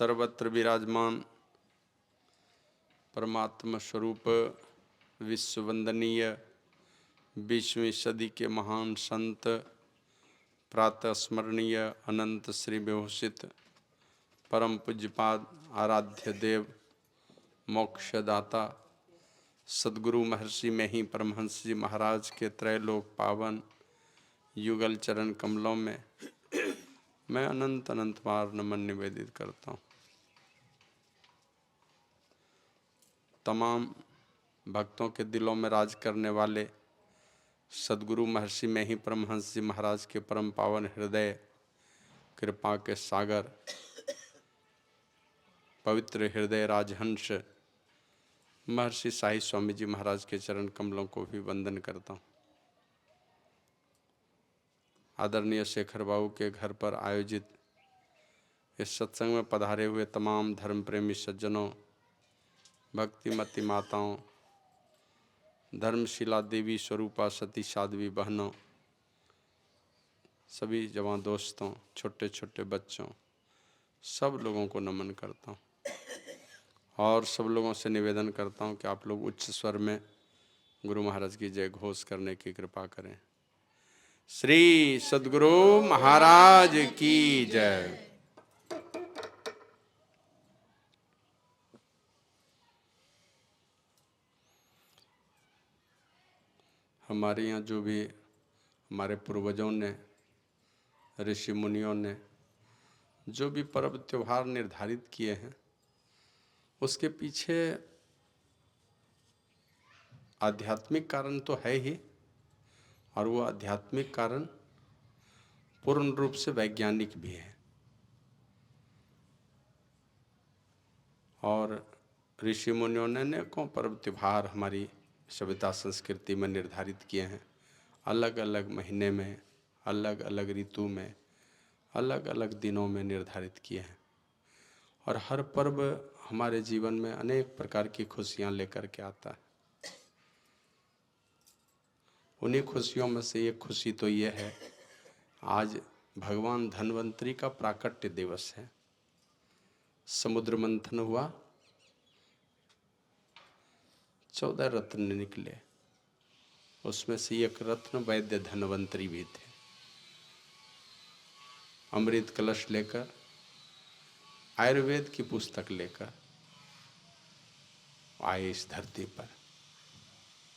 सर्वत्र विराजमान परमात्मा स्वरूप विश्ववंदनीय 20वीं सदी के महान संत प्रातः स्मरणीय अनंत श्री विभूषित परम पूज्यपाद आराध्य देव मोक्षदाता सद्गुरु महर्षि में ही परमहंस जी महाराज के त्रैलोक पावन युगल चरण कमलों में मैं अनंत अनंत बार नमन निवेदित करता हूँ। तमाम भक्तों के दिलों में राज करने वाले सद्गुरु महर्षि में ही परमहंस जी महाराज के परम पावन हृदय कृपा के सागर पवित्र हृदय राजहंस महर्षि साई स्वामी जी महाराज के चरण कमलों को भी वंदन करता हूँ। आदरणीय शेखर बाबू के घर पर आयोजित इस सत्संग में पधारे हुए तमाम धर्म प्रेमी सज्जनों, भक्तिमती माताओं, धर्मशिला देवी स्वरूपा सती साध्वी बहनों, सभी जवान दोस्तों, छोटे छोटे बच्चों, सब लोगों को नमन करता हूँ और सब लोगों से निवेदन करता हूँ कि आप लोग उच्च स्वर में गुरु महाराज की जय घोष करने की कृपा करें। श्री सद्गुरु महाराज की जय। हमारे यहाँ जो भी हमारे पूर्वजों ने, ऋषि मुनियों ने जो भी पर्व त्योहार निर्धारित किए हैं, उसके पीछे आध्यात्मिक कारण तो है ही, और वो आध्यात्मिक कारण पूर्ण रूप से वैज्ञानिक भी है। और ऋषि मुनियों ने अनेकों पर्व त्योहार हमारी सभ्यता संस्कृति में निर्धारित किए हैं। अलग अलग महीने में, अलग अलग ऋतु में, अलग अलग दिनों में निर्धारित किए हैं। और हर पर्व हमारे जीवन में अनेक प्रकार की खुशियां लेकर के आता है। उन्हीं खुशियों में से एक खुशी तो ये है, आज भगवान धन्वंतरी का प्राकट्य दिवस है। समुद्र मंथन हुआ, 14 रत्न निकले, उसमें से एक रत्न वैद्य धन्वंतरी भी थे। अमृत कलश लेकर, आयुर्वेद की पुस्तक लेकर आए इस धरती पर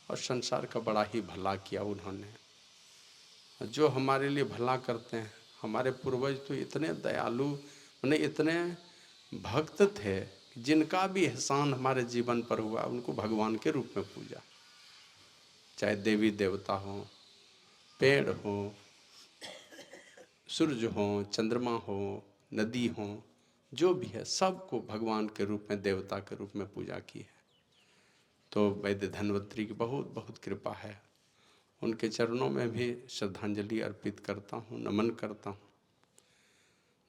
और संसार का बड़ा ही भला किया उन्होंने। जो हमारे लिए भला करते हैं, हमारे पूर्वज तो इतने दयालु, माने इतने भक्त थे, जिनका भी एहसान हमारे जीवन पर हुआ उनको भगवान के रूप में पूजा। चाहे देवी देवता हो, पेड़ हो, सूरज हो, चंद्रमा हो, नदी हो, जो भी है सबको भगवान के रूप में, देवता के रूप में पूजा की है। तो वैद्य धन्वंतरी की बहुत बहुत कृपा है। उनके चरणों में भी श्रद्धांजलि अर्पित करता हूँ, नमन करता हूँ।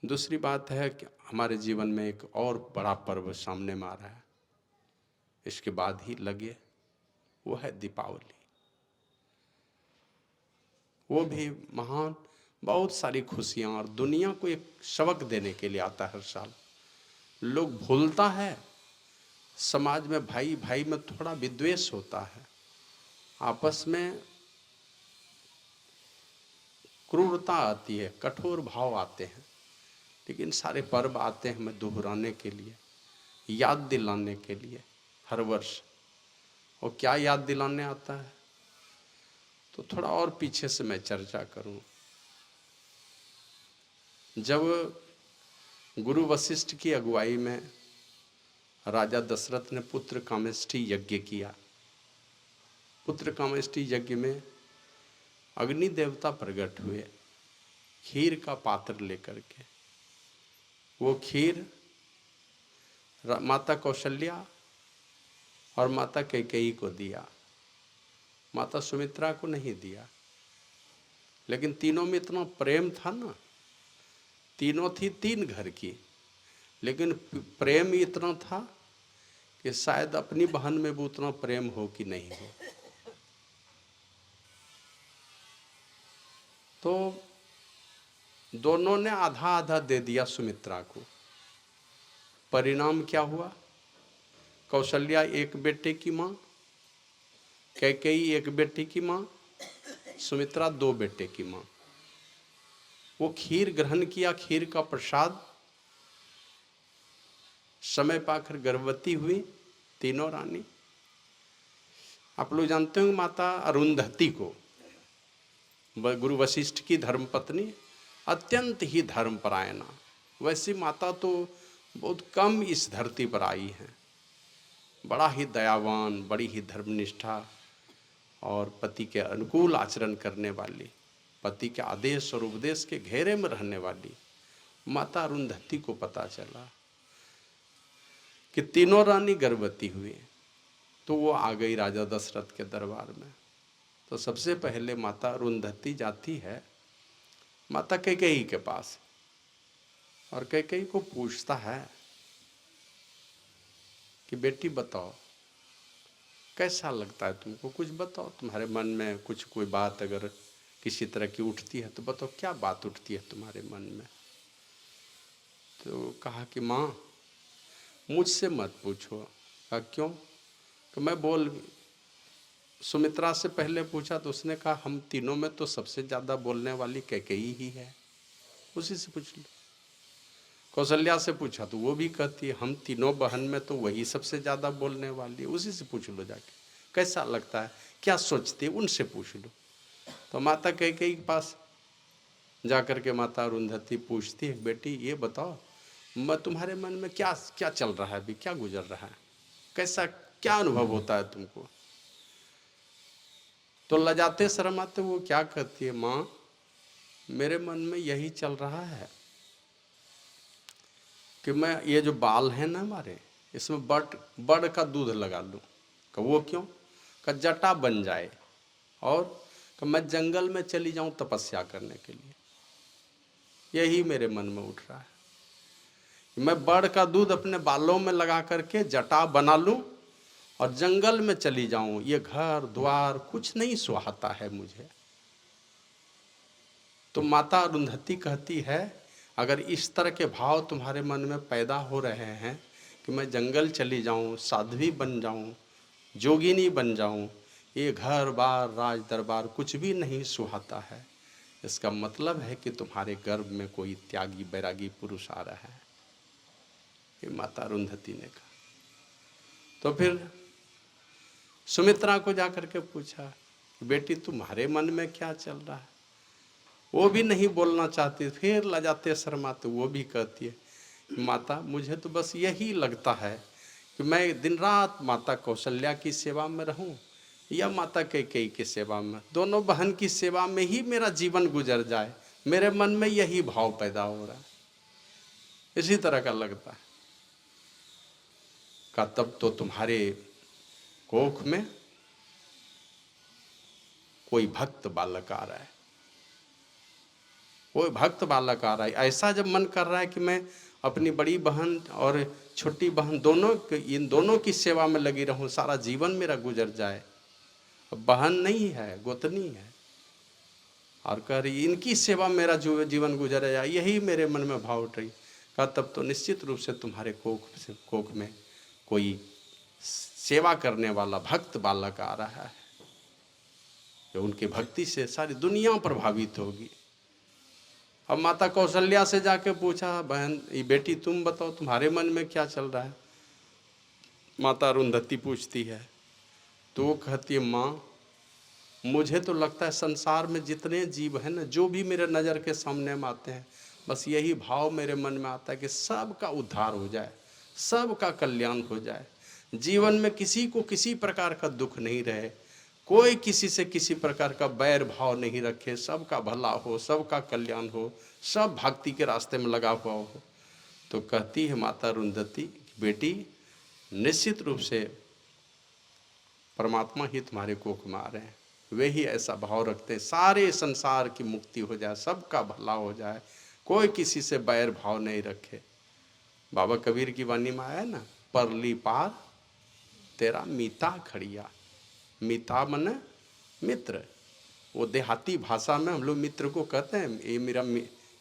दूसरी बात है कि हमारे जीवन में एक और बड़ा पर्व सामने में आ रहा है, इसके बाद ही लगे, वो है दीपावली। वो भी महान, बहुत सारी खुशियाँ और दुनिया को एक सबक देने के लिए आता है हर साल। लोग भूलता है, समाज में भाई भाई में थोड़ा विद्वेष होता है, आपस में क्रूरता आती है, कठोर भाव आते हैं। लेकिन सारे पर्व आते हैं हमें दोहराने के लिए, याद दिलाने के लिए हर वर्ष। और क्या याद दिलाने आता है, तो थोड़ा और पीछे से मैं चर्चा करूं। जब गुरु वशिष्ठ की अगुवाई में राजा दशरथ ने पुत्र कामेष्टि यज्ञ किया, पुत्र कामेष्टि यज्ञ में अग्नि देवता प्रकट हुए खीर का पात्र लेकर के। वो खीर माता कौशल्या और माता कैकेयी को दिया, माता सुमित्रा को नहीं दिया। लेकिन तीनों में इतना प्रेम था ना, तीनों थी 3 घर की, लेकिन प्रेम इतना था कि शायद अपनी बहन में भी उतना प्रेम हो कि नहीं हो। तो दोनों ने आधा आधा दे दिया सुमित्रा को, परिणाम क्या हुआ? कौशल्या एक बेटे की माँ, कैकेयी एक बेटे की माँ, सुमित्रा 2 बेटे की माँ। वो खीर ग्रहण किया, खीर का प्रसाद, समय पाकर गर्भवती हुई तीनों रानी। आप लोग जानते होंगे माता अरुंधति को, गुरु वशिष्ठ की धर्मपत्नी, अत्यंत ही धर्मपरायणा। वैसी माता तो बहुत कम इस धरती पर आई हैं। बड़ा ही दयावान, बड़ी ही धर्मनिष्ठा और पति के अनुकूल आचरण करने वाली, पति के आदेश और उपदेश के घेरे में रहने वाली माता अरुंधति को पता चला कि तीनों रानी गर्भवती हुई, तो वो आ गई राजा दशरथ के दरबार में। तो सबसे पहले माता अरुंधति जाती है माता कैकेयी के पास और कैकेयी को पूछता है कि बेटी बताओ कैसा लगता है तुमको, कुछ बताओ, तुम्हारे मन में कुछ कोई बात अगर किसी तरह की उठती है तो बताओ, क्या बात उठती है तुम्हारे मन में। तो कहा कि माँ मुझसे मत पूछो। कहा क्यों? कि मैं बोल, सुमित्रा से पहले पूछा तो उसने कहा हम तीनों में तो सबसे ज़्यादा बोलने वाली कैकेयी ही है, उसी से पूछ लो। कौशल्या से पूछा तो वो भी कहती है हम तीनों बहन में तो वही सबसे ज़्यादा बोलने वाली है, उसी से पूछ लो जाके कैसा लगता है, क्या सोचती है, उनसे पूछ लो। तो माता कैकेयी के पास जाकर के माता अरुंधति पूछती है बेटी ये बताओ मैं तुम्हारे मन में क्या क्या चल रहा है, अभी क्या गुजर रहा है, कैसा क्या अनुभव होता है तुमको। तो लजाते शर्माते वो क्या कहती है, माँ मेरे मन में यही चल रहा है कि मैं ये जो बाल हैं ना हमारे, इसमें बड़ का दूध लगा लूँ। कि वो क्यों? कि जटा बन जाए और कि मैं जंगल में चली जाऊं तपस्या करने के लिए। यही मेरे मन में उठ रहा है कि मैं बड़ का दूध अपने बालों में लगा करके जटा बना लूं और जंगल में चली जाऊं। ये घर द्वार कुछ नहीं सुहाता है मुझे। तो माता अरुंधति कहती है अगर इस तरह के भाव तुम्हारे मन में पैदा हो रहे हैं कि मैं जंगल चली जाऊं, साध्वी बन जाऊं, जोगिनी बन जाऊं, ये घर बार राज दरबार कुछ भी नहीं सुहाता है, इसका मतलब है कि तुम्हारे गर्भ में कोई त्यागी बैरागी पुरुष आ रहा है। ये माता अरुंधति ने कहा। तो फिर सुमित्रा को जाकर के पूछा बेटी तुम्हारे मन में क्या चल रहा है। वो भी नहीं बोलना चाहती, फिर लजाते शर्माते वो भी कहती है माता मुझे तो बस यही लगता है कि मैं दिन रात माता कौशल्या की सेवा में रहूं या माता कैकेयी की सेवा में, दोनों बहन की सेवा में ही मेरा जीवन गुजर जाए। मेरे मन में यही भाव पैदा हो रहा है, इसी तरह का लगता है। का तब तो तुम्हारे कोख में कोई भक्त बालक आ रहा है, कोई भक्त बालक आ रहा है। ऐसा जब मन कर रहा है कि मैं अपनी बड़ी बहन और छोटी बहन दोनों, इन दोनों की सेवा में लगी रहूं, सारा जीवन मेरा गुजर जाए। अब बहन नहीं है, गोतनी है, और कह रही इनकी सेवा मेरा जीवन गुजर जाए, यही मेरे मन में भाव उठ रही। कहा तब तो निश्चित रूप से तुम्हारे कोख में कोई सेवा करने वाला भक्त बालक आ रहा है, जो उनकी भक्ति से सारी दुनिया प्रभावित होगी। अब माता कौशल्या से जाके पूछा बहन ये बेटी तुम बताओ तुम्हारे मन में क्या चल रहा है। माता अरुंधति पूछती है तो वो कहती है माँ मुझे तो लगता है संसार में जितने जीव हैं ना, जो भी मेरे नज़र के सामने में आते हैं, बस यही भाव मेरे मन में आता है कि सबका उद्धार हो जाए, सबका कल्याण हो जाए, जीवन में किसी को किसी प्रकार का दुख नहीं रहे, कोई किसी से किसी प्रकार का बैर भाव नहीं रखे, सबका भला हो, सबका कल्याण हो, सब भक्ति के रास्ते में लगा हुआ हो। तो कहती है माता अरुंधति बेटी निश्चित रूप से परमात्मा ही तुम्हारे कोख में आ रहे हैं, वे ही ऐसा भाव रखते हैं सारे संसार की मुक्ति हो जाए, सबका भला हो जाए, कोई किसी से बैर भाव नहीं रखे। बाबा कबीर की वाणी में आया ना, परली पार तेरा मीता खड़िया। मीता मन मित्र, वो देहाती भाषा में हम लोग मित्र को कहते हैं ये मेरा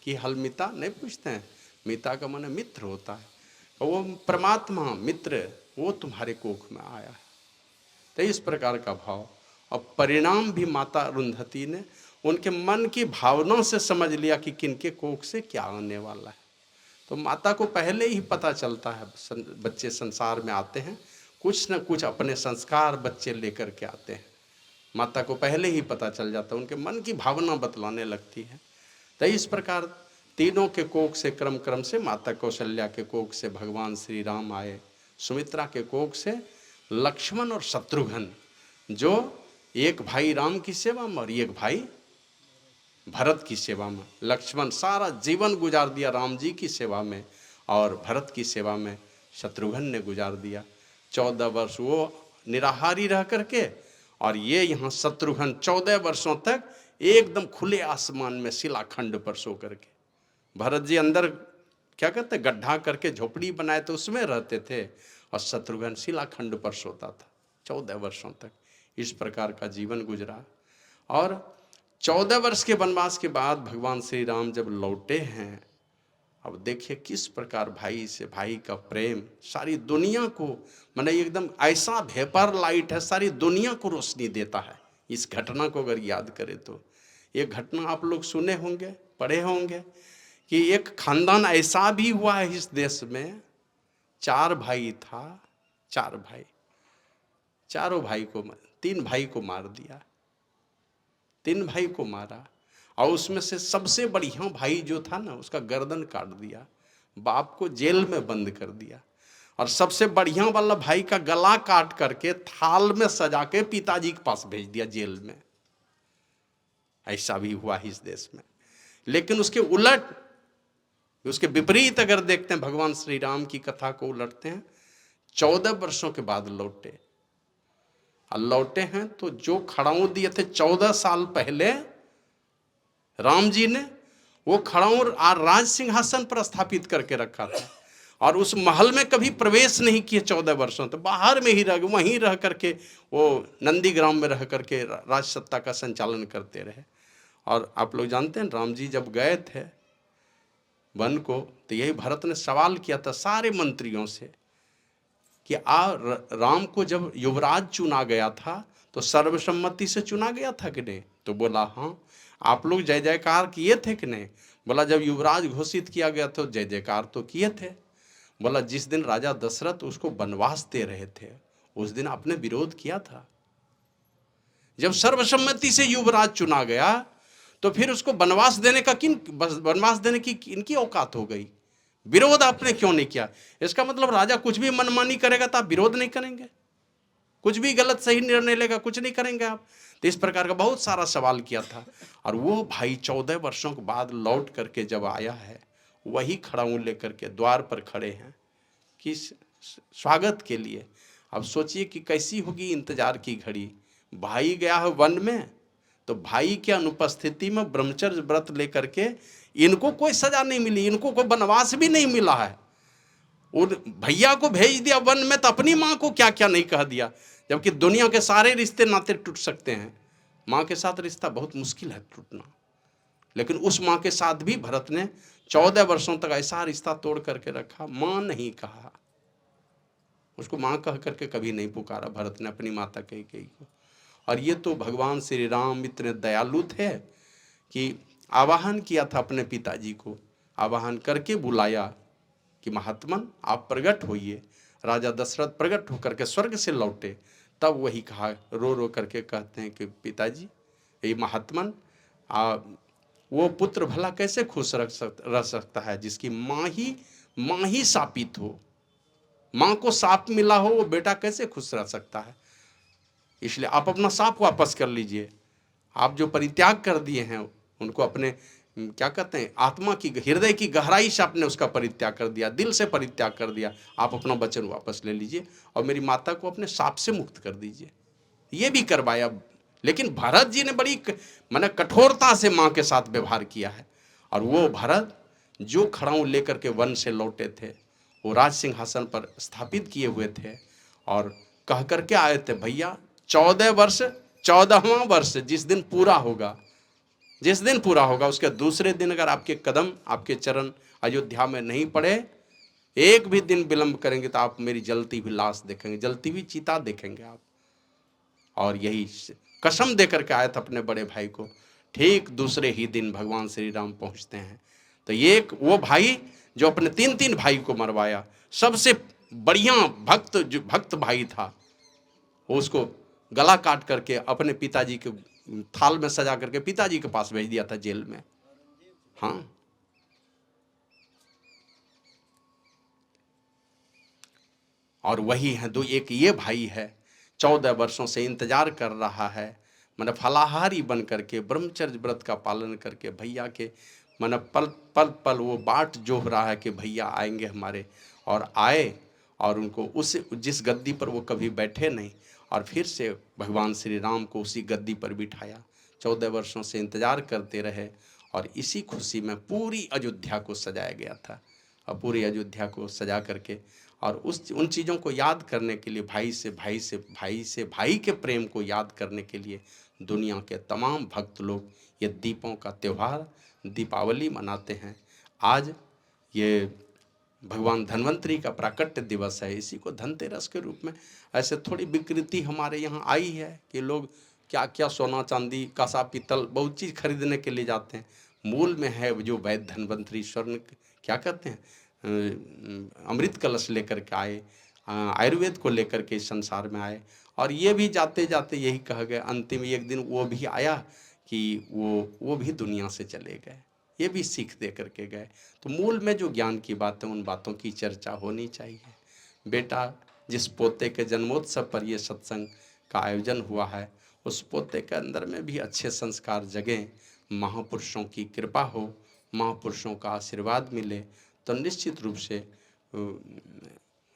कि हल मीता नहीं पूछते हैं, मीता का मन मित्र होता है। और वो परमात्मा मित्र वो तुम्हारे कोख में आया है। तो इस प्रकार का भाव। और परिणाम भी माता अरुंधति ने उनके मन की भावना से समझ लिया कि किनके कोख से क्या आने वाला है। तो माता को पहले ही पता चलता है, बच्चे संसार में आते हैं कुछ न कुछ अपने संस्कार बच्चे लेकर के आते हैं। माता को पहले ही पता चल जाता है, उनके मन की भावना बतलाने लगती है। तो इस प्रकार तीनों के कोख से क्रम क्रम से माता कौशल्या के कोख से भगवान श्री राम आए, सुमित्रा के कोख से लक्ष्मण और शत्रुघ्न, जो एक भाई राम की सेवा में और एक भाई भरत की सेवा में। लक्ष्मण सारा जीवन गुजार दिया राम जी की सेवा में और भरत की सेवा में शत्रुघ्न ने गुजार दिया। 14 वर्ष वो निराहारी रह करके और ये यहाँ शत्रुघ्न 14 वर्षों तक एकदम खुले आसमान में शिलाखंड पर सो करके। भरत जी अंदर क्या कहते गड्ढा करके झोपड़ी बनाए तो उसमें रहते थे और शत्रुघ्न शिलाखंड पर सोता था 14 वर्षों तक। इस प्रकार का जीवन गुजरा। और 14 वर्ष के वनवास के बाद भगवान श्री राम जब लौटे हैं, अब देखिए किस प्रकार भाई से भाई का प्रेम सारी दुनिया को, माने एकदम ऐसा वेपर लाइट है, सारी दुनिया को रोशनी देता है। इस घटना को अगर याद करें तो ये घटना आप लोग सुने होंगे, पढ़े होंगे कि एक खानदान ऐसा भी हुआ है इस देश में, 4 भाई था, 4 भाई, चारों भाई को 3 भाई को मार दिया, 3 भाई को मारा। और उसमें से सबसे बढ़िया भाई जो था ना उसका गर्दन काट दिया, बाप को जेल में बंद कर दिया। और सबसे बढ़िया वाला भाई का गला काट करके थाल में सजा के पिताजी के पास भेज दिया जेल में। ऐसा भी हुआ इस देश में। लेकिन उसके उलट, उसके विपरीत अगर देखते हैं, भगवान श्री राम की कथा को उलटते हैं, 14 वर्षों के बाद लौटे। और लौटे हैं तो जो खड़ाऊ दिए थे 14 साल पहले राम जी ने, वो खड़ाऊ राज सिंहासन पर स्थापित करके रखा था। और उस महल में कभी प्रवेश नहीं किए 14 वर्षों, तो बाहर में ही वहीं रह करके वो नंदीग्राम में रह करके राज सत्ता का संचालन करते रहे। और आप लोग जानते हैं राम जी जब गए थे वन को, तो यही भरत ने सवाल किया था सारे मंत्रियों से कि राम को जब युवराज चुना गया था तो सर्वसम्मति से चुना गया था कि नहीं? तो बोला हाँ। आप लोग जय जयकार किए थे कि नहीं? बोला जब युवराज घोषित किया गया तो जय जयकार तो किए थे। बोला जिस दिन राजा दशरथ उसको वनवास दे रहे थे उस दिन आपने विरोध किया था। जब सर्वसम्मति से युवराज चुना गया तो फिर उसको वनवास देने की इनकी औकात हो गई, विरोध आपने क्यों नहीं किया? इसका मतलब राजा कुछ भी मनमानी करेगा तो आप विरोध नहीं करेंगे, कुछ भी गलत सही निर्णय लेगा कुछ नहीं करेंगे आप। तो इस प्रकार का बहुत सारा सवाल किया था। और वो भाई 14 वर्षों के बाद लौट करके जब आया है, वही खड़ाऊ लेकर के द्वार पर खड़े हैं कि स्वागत के लिए। अब सोचिए कि कैसी होगी इंतजार की घड़ी। भाई गया है वन में, तो भाई की अनुपस्थिति में ब्रह्मचर्य व्रत लेकर के इनको कोई सजा नहीं मिली, इनको कोई वनवास भी नहीं मिला है। और भैया को भेज दिया वन में, तो अपनी माँ को क्या क्या नहीं कह दिया। जबकि दुनिया के सारे रिश्ते नाते टूट सकते हैं, माँ के साथ रिश्ता बहुत मुश्किल है टूटना। लेकिन उस माँ के साथ भी भरत ने 14 वर्षों तक ऐसा रिश्ता तोड़ करके रखा, माँ नहीं कहा, उसको माँ कह करके कभी नहीं पुकारा भरत ने अपनी माता कैकेयी को। और ये तो भगवान श्री राम इतने दयालु थे कि आवाहन किया था अपने पिताजी को, आवाहन करके बुलाया कि महात्मन आप प्रकट होइए। राजा दशरथ प्रकट होकर के स्वर्ग से लौटे, तब वही कहा, रो रो करके कहते हैं कि पिताजी ये महात्मन वो पुत्र भला कैसे खुश रह सकता है जिसकी माँ ही शापित हो, माँ को शाप मिला हो, वो बेटा कैसे खुश रह सकता है? इसलिए आप अपना शाप वापस कर लीजिए। आप जो परित्याग कर दिए हैं उनको अपने क्या कहते हैं आत्मा की हृदय की गहराई से आपने उसका परित्याग कर दिया, दिल से परित्याग कर दिया। आप अपना वचन वापस ले लीजिए और मेरी माता को अपने शाप से मुक्त कर दीजिए। ये भी करवाया। लेकिन भरत जी ने बड़ी माने कठोरता से माँ के साथ व्यवहार किया है। और वो भरत जो खड़ाऊ लेकर के वन से लौटे थे, वो राज सिंहासन पर स्थापित किए हुए थे और कह करके आए थे, भैया 14वां वर्ष जिस दिन पूरा होगा उसके दूसरे दिन अगर आपके कदम आपके चरण अयोध्या में नहीं पड़े एक भी दिन विलंब करेंगे तो आप मेरी जलती हुई लाश देखेंगे, जलती हुई चिता देखेंगे आप। और यही कसम देकर के आया था अपने बड़े भाई को। ठीक दूसरे ही दिन भगवान श्री राम पहुंचते हैं। तो ये एक वो भाई जो अपने 3 भाई को मरवाया, सबसे बढ़िया भक्त जो भक्त भाई था, वो उसको गला काट करके अपने पिताजी के थाल में सजा करके पिताजी के पास भेज दिया था जेल में। हाँ, और वही है दो, एक ये भाई है 14 वर्षों से इंतजार कर रहा है, मतलब फलाहारी बन करके ब्रह्मचर्य व्रत का पालन करके भैया के मतलब पल पल पल वो बाट जोह रहा है कि भैया आएंगे हमारे, और आए और उनको उस जिस गद्दी पर वो कभी बैठे नहीं, और फिर से भगवान श्री राम को उसी गद्दी पर बिठाया। 14 वर्षों से इंतजार करते रहे और इसी खुशी में पूरी अयोध्या को सजाया गया था। और पूरी अयोध्या को सजा करके और उन चीज़ों को याद करने के लिए, भाई से भाई से भाई से भाई के प्रेम को याद करने के लिए दुनिया के तमाम भक्त लोग ये दीपों का त्यौहार दीपावली मनाते हैं। आज ये भगवान धन्वंतरी का प्राकट्य दिवस है, इसी को धनतेरस के रूप में ऐसे थोड़ी विकृति हमारे यहाँ आई है कि लोग क्या क्या सोना चांदी कांसा पीतल बहुत चीज़ खरीदने के लिए जाते हैं। मूल में है जो वैद्य धन्वंतरी स्वर्ण क्या कहते हैं, अमृत कलश लेकर के आए, आयुर्वेद को लेकर के इस संसार में आए। और ये भी जाते जाते यही कहा गया, अंतिम एक दिन वो भी आया कि वो भी दुनिया से चले गए, ये भी सीख दे करके गए। तो मूल में जो ज्ञान की बात है उन बातों की चर्चा होनी चाहिए। बेटा, जिस पोते के जन्मोत्सव पर ये सत्संग का आयोजन हुआ है, उस पोते के अंदर में भी अच्छे संस्कार जगें, महापुरुषों की कृपा हो, महापुरुषों का आशीर्वाद मिले, तो निश्चित रूप से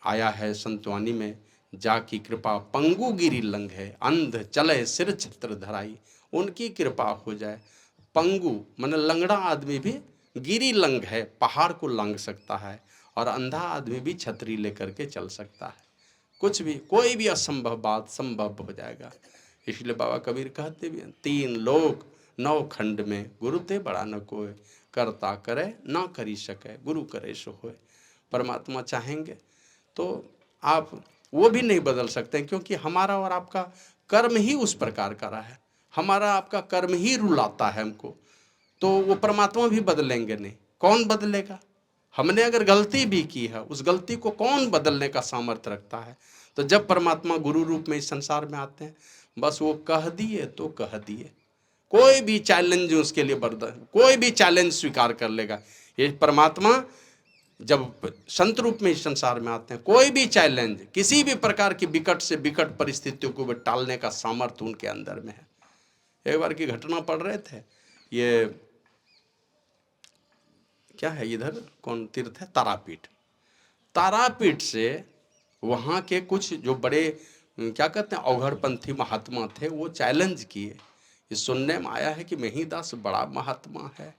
आया है संतवानी में, जा की कृपा पंगु गिरी लंघ है, अंध चले सिर छत्र धराई। उनकी कृपा हो जाए, पंगु मन लंगड़ा आदमी भी गिरी लंघ है, पहाड़ को लांघ सकता है, और अंधा आदमी भी छतरी लेकर के चल सकता है। कुछ भी, कोई भी असंभव बात संभव हो जाएगा। इसलिए बाबा कबीर कहते भी हैं, 3 लोक 9 खंड में गुरु ते बड़ा न कोय, करता करे ना करी सके, गुरु करे सो होए। परमात्मा चाहेंगे तो आप वो भी नहीं बदल सकते, क्योंकि हमारा और आपका कर्म ही उस प्रकार का रहा है, हमारा आपका कर्म ही रुलाता है हमको। तो वो परमात्मा भी बदलेंगे नहीं, कौन बदलेगा? हमने अगर गलती भी की है, उस गलती को कौन बदलने का सामर्थ्य रखता है? तो जब परमात्मा गुरु रूप में इस संसार में आते हैं, बस वो कह दिए तो कह दिए, कोई भी चैलेंज उसके लिए बर्दाश्त, कोई भी चैलेंज स्वीकार कर लेगा। ये परमात्मा जब संत रूप में इस संसार में आते हैं, कोई भी चैलेंज, किसी भी प्रकार की विकट से विकट परिस्थितियों को टालने का सामर्थ्य उनके अंदर में है। एक बार की घटना पढ़ रहे थे, ये क्या है इधर, कौन तीर्थ है, तारापीठ। तारापीठ से वहाँ के कुछ जो बड़े क्या कहते हैं अवघड़पंथी महात्मा थे, वो चैलेंज किए। ये सुनने में आया है कि महिदास बड़ा महात्मा है,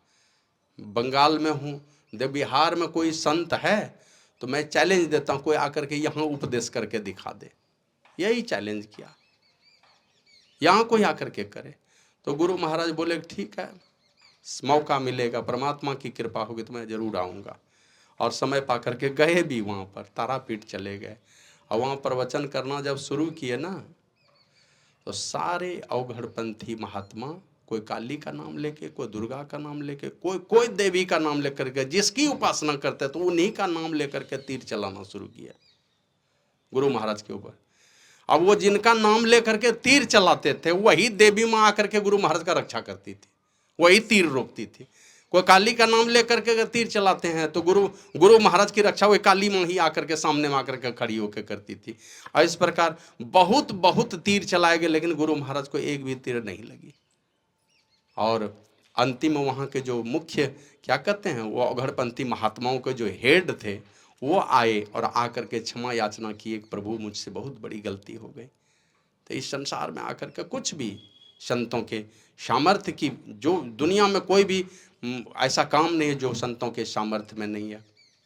बंगाल में हूँ, जब बिहार में कोई संत है तो मैं चैलेंज देता हूँ, कोई आकर के यहाँ उपदेश करके दिखा दे। यही चैलेंज किया, यहाँ कोई आकर के करे। तो गुरु महाराज बोले ठीक है, मौका मिलेगा, परमात्मा की कृपा होगी तो मैं जरूर आऊँगा। और समय पा करके गए भी वहाँ पर, तारापीठ चले गए। और वहाँ पर वचन करना जब शुरू किए ना, तो सारे अवघड़पंथी महात्मा, कोई काली का नाम लेके, कोई दुर्गा का नाम लेके, कोई देवी का नाम लेकर के, जिसकी उपासना करते तो उन्हीं का नाम लेकर के तीर चलाना शुरू किया गुरु महाराज के ऊपर। अब वो जिनका नाम लेकर के तीर चलाते थे, वही देवी माँ आकर के गुरु महाराज का रक्षा करती थी, वही तीर रोकती थी। कोई काली का नाम लेकर के अगर तीर चलाते हैं तो गुरु महाराज की रक्षा वही काली माँ ही आकर के सामने में आकर के खड़ी होकर करती थी। और इस प्रकार बहुत बहुत तीर चलाए गए, लेकिन गुरु महाराज को एक भी तीर नहीं लगी। और अंतिम वहाँ के जो मुख्य क्या कहते हैं, वो अवघड़पंथी महात्माओं के जो हेड थे, वो आए और आकर के क्षमा याचना की, एक प्रभु मुझसे बहुत बड़ी गलती हो गई। तो इस संसार में आकर के कुछ भी संतों के सामर्थ्य की, जो दुनिया में कोई भी ऐसा काम नहीं है जो संतों के सामर्थ्य में नहीं है।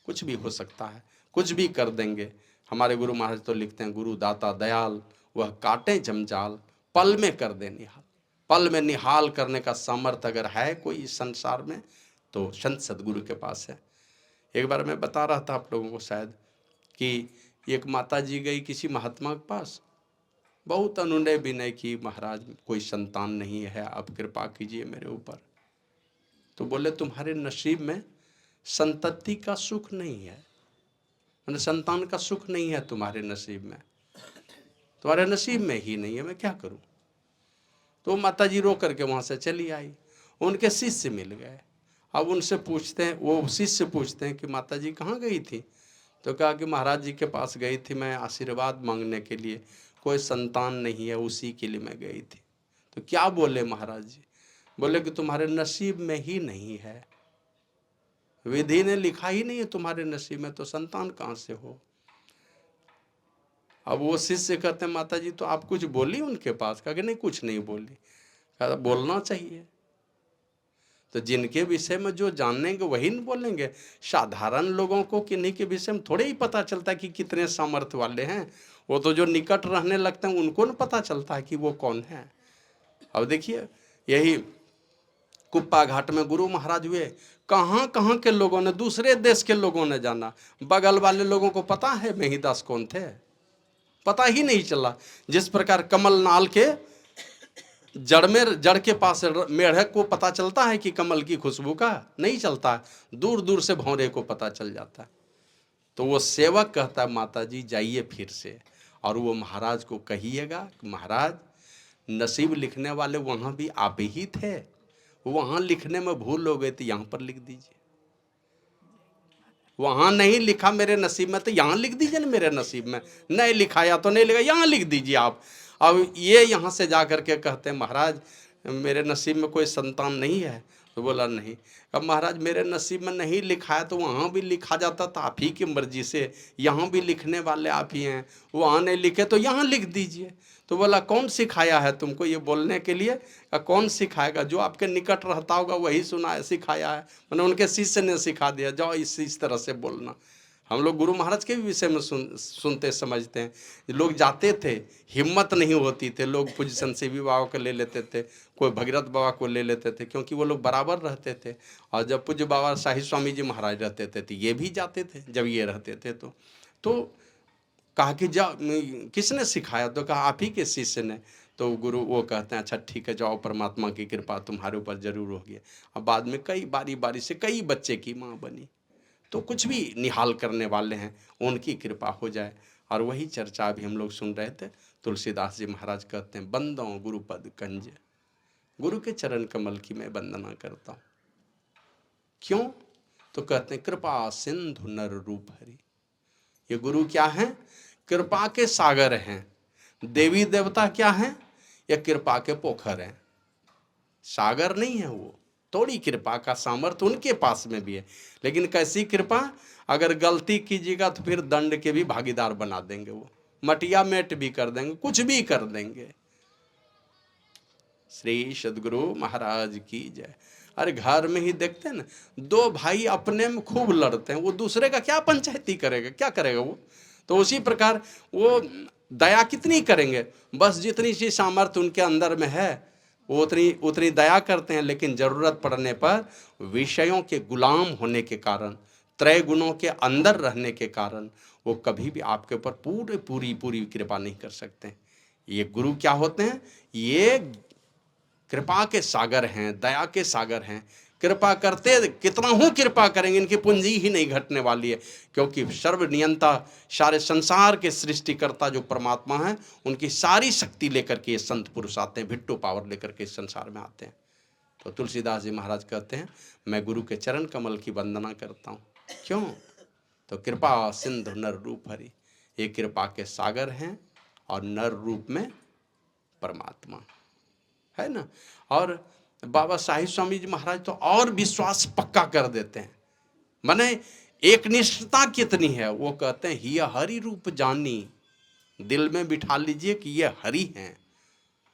कुछ भी हो सकता है, कुछ भी कर देंगे। हमारे गुरु महाराज तो लिखते हैं, गुरु दाता दयाल, वह काटे जमजाल, पल में कर दे निहाल। पल में निहाल करने का सामर्थ्य अगर है कोई इस संसार में, तो संत सदगुरु के पास है। एक बार मैं बता रहा था आप लोगों को शायद कि एक माता जी गई किसी महात्मा के पास, बहुत अनुनय विनय की, महाराज कोई संतान नहीं है, आप कृपा कीजिए मेरे ऊपर। तो बोले तुम्हारे नसीब में संतति का सुख नहीं है, मैंने संतान का सुख नहीं है तुम्हारे नसीब में, तुम्हारे नसीब में ही नहीं है, मैं क्या करूं। तो माता जी रो करके वहां से चली आई, उनके शिष्य मिल गए। अब उनसे पूछते हैं, वो शिष्य पूछते हैं कि माता जी कहाँ गई थी। तो कहा कि महाराज जी के पास गई थी मैं आशीर्वाद मांगने के लिए, कोई संतान नहीं है उसी के लिए मैं गई थी। तो क्या बोले महाराज जी, बोले कि तुम्हारे नसीब में ही नहीं है, विधि ने लिखा ही नहीं है तुम्हारे नसीब में, तो संतान कहाँ से हो। अब वो शिष्य कहते हैं माता जी तो आप कुछ बोली उनके पास। कहा कि नहीं कुछ नहीं बोली। कहा बोलना चाहिए, तो जिनके विषय में जो जानेंगे वही न बोलेंगे। साधारण लोगों को किन्हीं के विषय में थोड़े ही पता चलता है कि कितने सामर्थ्य वाले हैं, वो तो जो निकट रहने लगते हैं उनको न पता चलता है कि वो कौन है। अब देखिए यही कुप्पा घाट में गुरु महाराज हुए, कहाँ कहाँ के लोगों ने, दूसरे देश के लोगों ने जाना, बगल वाले लोगों को पता है मेहिदास कौन थे, पता ही नहीं चला। जिस प्रकार कमल नाल के जड़ के पास मेढक को पता चलता है कि कमल की खुशबू का, नहीं चलता, दूर दूर से भौरे को पता चल जाता है। तो वो सेवक कहता है माता जी जाइए फिर से, और वो महाराज को कहिएगा महाराज नसीब लिखने वाले वहाँ भी आप ही थे, वहाँ लिखने में भूल हो गई तो यहाँ पर लिख दीजिए, वहाँ नहीं लिखा मेरे नसीब में तो यहाँ लिख दीजिए ना, मेरे नसीब में नहीं लिखाया तो नहीं लिखा, यहाँ लिख दीजिए आप। अब ये यहाँ से जा कर के कहते हैं महाराज मेरे नसीब में कोई संतान नहीं है। तो बोला नहीं। अब महाराज मेरे नसीब में नहीं लिखा है तो वहाँ भी लिखा जाता था आप ही की मर्जी से, यहाँ भी लिखने वाले आप ही हैं, वहाँ नहीं लिखे तो यहाँ लिख दीजिए। तो बोला कौन सिखाया है तुमको ये बोलने के लिए। कौन सिखाएगा, जो आपके निकट रहता होगा वही सुना सिखाया है, मैंने उनके शिष्य ने सिखा दिया, जाओ इस तरह से बोलना। हम लोग गुरु महाराज के भी विषय में सुनते समझते हैं, लोग जाते थे हिम्मत नहीं होती थे, लोग पूज्य संत सेवी बाबा को ले लेते थे, कोई भगीरथ बाबा को ले लेते थे, क्योंकि वो लोग बराबर रहते थे। और जब पूज्य बाबा शाही स्वामी जी महाराज रहते थे तो ये भी जाते थे, जब ये रहते थे तो कहा कि जा किसने सिखाया, तो कहा आप ही के शिष्य ने। तो गुरु वो कहते हैं अच्छा ठीक है जाओ, परमात्मा की कृपा तुम्हारे ऊपर जरूर होगी। अब बाद में कई बारी से कई बच्चे की माँ बनी। तो कुछ भी निहाल करने वाले हैं उनकी कृपा हो जाए। और वही चर्चा अभी हम लोग सुन रहे थे, तुलसीदास जी महाराज कहते हैं बंदो गुरुपद कंज, गुरु के चरण कमल की मैं वंदना करता हूँ। क्यों, तो कहते हैं कृपा सिंधु नर रूप हरि। ये गुरु क्या है, कृपा के सागर हैं। देवी देवता क्या हैं, ये कृपा के पोखर हैं, सागर नहीं है वो। थोड़ी कृपा का सामर्थ्य उनके पास में भी है, लेकिन कैसी कृपा, अगर गलती कीजिएगा तो फिर दंड के भी भागीदार बना देंगे, वो मटिया मेट भी कर देंगे, कुछ भी कर देंगे। श्री सद्गुरु महाराज की जय। अरे घर में ही देखते हैं ना, दो भाई अपने में खूब लड़ते हैं, वो दूसरे का क्या पंचायती करेगा, क्या करेगा वो। तो उसी प्रकार वो दया कितनी करेंगे, बस जितनी सी सामर्थ्य उनके अंदर में है वो उतनी दया करते हैं। लेकिन जरूरत पड़ने पर विषयों के गुलाम होने के कारण, त्रय गुणों के अंदर रहने के कारण वो कभी भी आपके ऊपर पूरी कृपा नहीं कर सकते। ये गुरु क्या होते हैं, ये कृपा के सागर हैं, दया के सागर हैं। कृपा करते कितना हूँ कृपा करेंगे, इनकी पूंजी ही नहीं घटने वाली है, क्योंकि सर्वनियंता सारे संसार के सृष्टिकर्ता जो परमात्मा है, उनकी सारी शक्ति लेकर के ये संत पुरुष आते हैं, भिट्टू पावर लेकर के इस संसार में आते हैं। तो तुलसीदास जी महाराज कहते हैं मैं गुरु के चरण कमल की वंदना करता हूँ। क्यों, तो कृपा सिंधु नर रूप हरि, ये कृपा के सागर हैं और नर रूप में परमात्मा है ना। और बाबा साहिब स्वामी जी महाराज तो और विश्वास पक्का कर देते हैं, माने एक निष्ठता कितनी है। वो कहते हैं हिया हरि रूप जानी, दिल में बिठा लीजिए कि ये हरि हैं,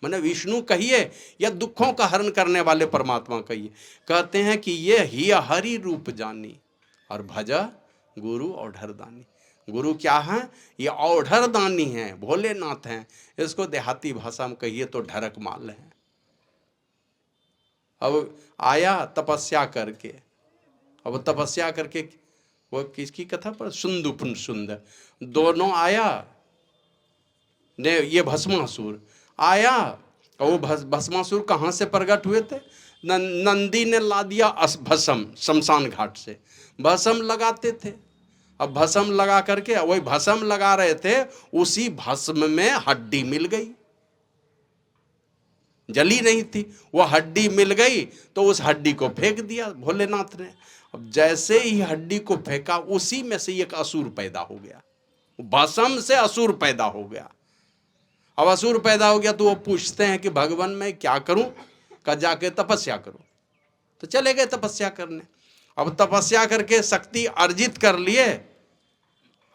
माने विष्णु कहिए या दुखों का हरण करने वाले परमात्मा कहिए। कहते हैं कि ये हिया हरि रूप जानी और भजा गुरु औढ़र दानी। गुरु क्या है, ये औढ़र दानी है, भोलेनाथ हैं। इसको देहाती भाषा में कहिए तो ढरक माल है। अब आया तपस्या करके, अब तपस्या करके वो किसकी कथा पर, सुंदुपुन सुंदर, दोनों आया ने, ये भस्मासुर आया, और वो भस्मासुर कहाँ से प्रकट हुए थे, नंदी ने ला दिया भस्म शमशान घाट से, भस्म लगाते थे। अब भस्म लगा करके वही भस्म लगा रहे थे, उसी भस्म में हड्डी मिल गई, जली नहीं थी, वो हड्डी मिल गई तो उस हड्डी को फेंक दिया भोलेनाथ ने। अब जैसे ही हड्डी को फेंका, उसी में से एक असुर पैदा हो गया, भस्म से असुर पैदा हो गया। अब असुर पैदा हो गया तो वो पूछते हैं कि भगवान मैं क्या करूं, का जाके तपस्या करो, तो चले गए तपस्या करने। अब तपस्या करके शक्ति अर्जित कर लिए।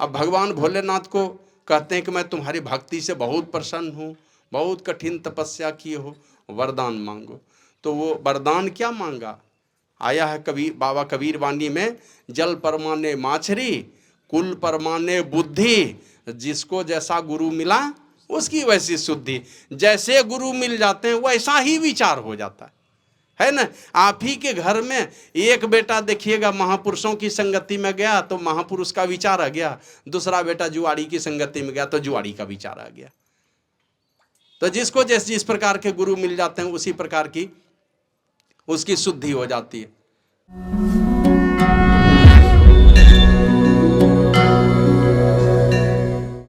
अब भगवान भोलेनाथ को कहते हैं कि मैं तुम्हारी भक्ति से बहुत प्रसन्न हूँ, बहुत कठिन तपस्या किए हो, वरदान मांगो। तो वो वरदान क्या मांगा, आया है कबीर बाबा कबीर वाणी में, जल परमाने माछरी, कुल परमाने बुद्धि, जिसको जैसा गुरु मिला उसकी वैसी शुद्धि। जैसे गुरु मिल जाते हैं वैसा ही विचार हो जाता है ना। आप ही के घर में एक बेटा देखिएगा महापुरुषों की संगति में गया तो महापुरुष का विचार आ गया, दूसरा बेटा जुआड़ी की संगति में गया तो जुआड़ी का विचार आ गया। तो जिसको जिस प्रकार के गुरु मिल जाते हैं उसी प्रकार की उसकी शुद्धि हो जाती है।